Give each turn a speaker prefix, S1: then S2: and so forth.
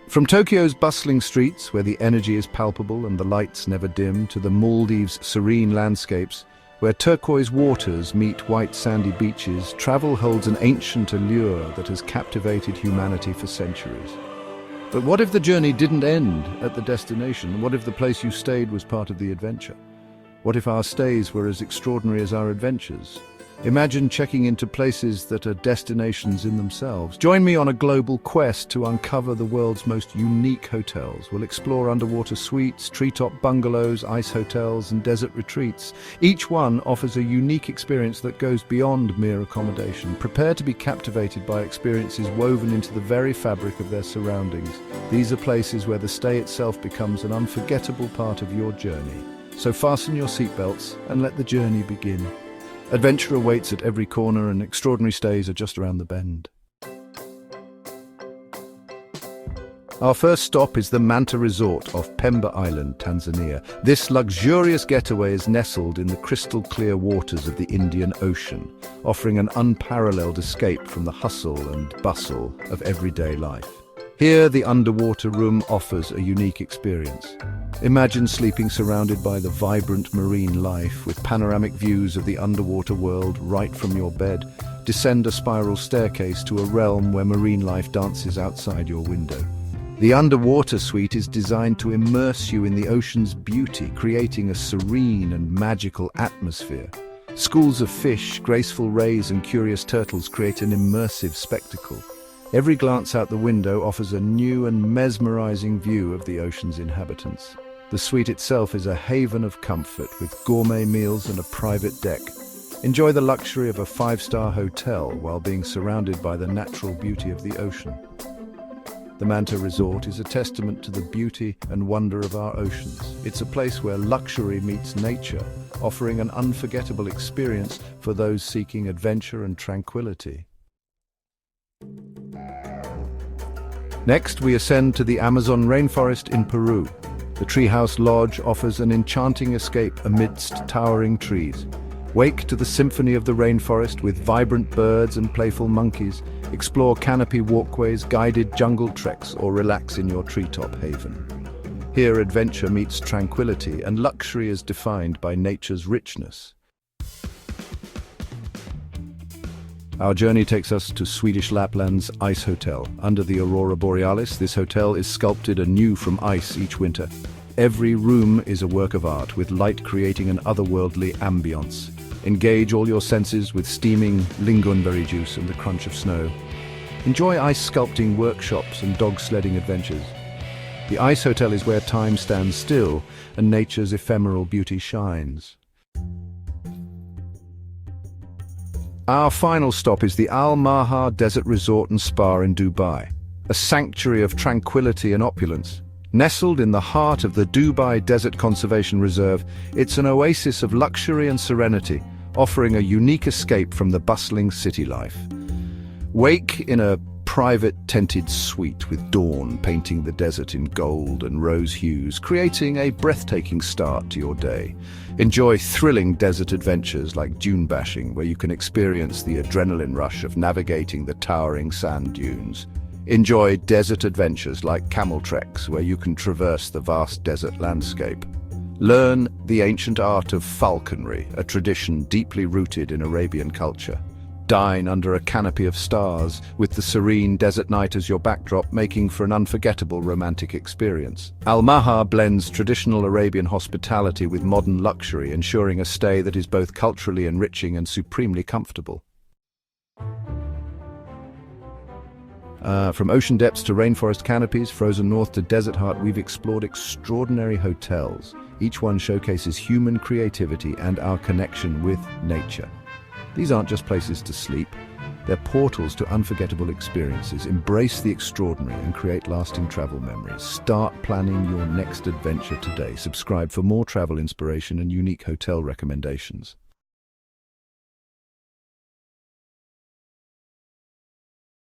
S1: From Tokyo's bustling streets, where the energy is palpable and the lights never dim, to the Maldives' serene landscapes, where turquoise waters meet white sandy beaches, travel holds an ancient allure that has captivated humanity for centuries. But what if the journey didn't end at the destination? What if the place you stayed was part of the adventure? What if our stays were as extraordinary as our adventures? Imagine checking into places that are destinations in themselves. Join me on a global quest to uncover the world's most unique hotels. We'll explore underwater suites, treetop bungalows, ice hotels, and desert retreats. Each one offers a unique experience that goes beyond mere accommodation. Prepare to be captivated by experiences woven into the very fabric of their surroundings. These are places where the stay itself becomes an unforgettable part of your journey. So fasten your seatbelts and let the journey begin. Adventure awaits at every corner, and extraordinary stays are just around the bend. Our first stop is the Manta Resort off Pemba Island, Tanzania. This luxurious getaway is nestled in the crystal-clear waters of the Indian Ocean, offering an unparalleled escape from the hustle and bustle of everyday life. Here, the underwater room offers a unique experience. Imagine sleeping surrounded by the vibrant marine life with panoramic views of the underwater world right from your bed. Descend a spiral staircase to a realm where marine life dances outside your window. The underwater suite is designed to immerse you in the ocean's beauty, creating a serene and magical atmosphere. Schools of fish, graceful rays, and curious turtles create an immersive spectacle. Every glance out the window offers a new and mesmerizing view of the ocean's inhabitants. The suite itself is a haven of comfort with gourmet meals and a private deck. Enjoy the luxury of a five-star hotel while being surrounded by the natural beauty of the ocean. The Manta Resort is a testament to the beauty and wonder of our oceans. It's a place where luxury meets nature, offering an unforgettable experience for those seeking adventure and tranquility. Next, we ascend to the Amazon rainforest in Peru. The Treehouse Lodge offers an enchanting escape amidst towering trees. Wake to the symphony of the rainforest with vibrant birds and playful monkeys. Explore canopy walkways, guided jungle treks, or relax in your treetop haven. Here, adventure meets tranquility, and luxury is defined by nature's richness. Our journey takes us to Swedish Lapland's Icehotel. Under the Aurora Borealis, this hotel is sculpted anew from ice each winter. Every room is a work of art, with light creating an otherworldly ambience. Engage all your senses with steaming lingonberry juice and the crunch of snow. Enjoy ice sculpting workshops and dog sledding adventures. The Icehotel is where time stands still and nature's ephemeral beauty shines. Our final stop is the Maha Desert Resort and Spa in Dubai, a sanctuary of tranquility and opulence. Nestled in the heart of the Dubai Desert Conservation Reserve, it's an oasis of luxury and serenity, offering a unique escape from the bustling city life. Wake in a private tented suite with dawn painting the desert in gold and rose hues, creating a breathtaking start to your day. Enjoy thrilling desert adventures like dune bashing, where you can experience the adrenaline rush of navigating the towering sand dunes. Enjoy desert adventures like camel treks, where you can traverse the vast desert landscape. Learn the ancient art of falconry, a tradition deeply rooted in Arabian culture. Dine under a canopy of stars, with the serene desert night as your backdrop, making for an unforgettable romantic experience. Al Maha blends traditional Arabian hospitality with modern luxury, ensuring a stay that is both culturally enriching and supremely comfortable. From ocean depths to rainforest canopies, frozen north to desert heart, we've explored extraordinary hotels. Each one showcases human creativity and our connection with nature. These aren't just places to sleep, they're portals to unforgettable experiences. Embrace the extraordinary and create lasting travel memories. Start planning your next adventure today. Subscribe for more travel inspiration and unique hotel recommendations.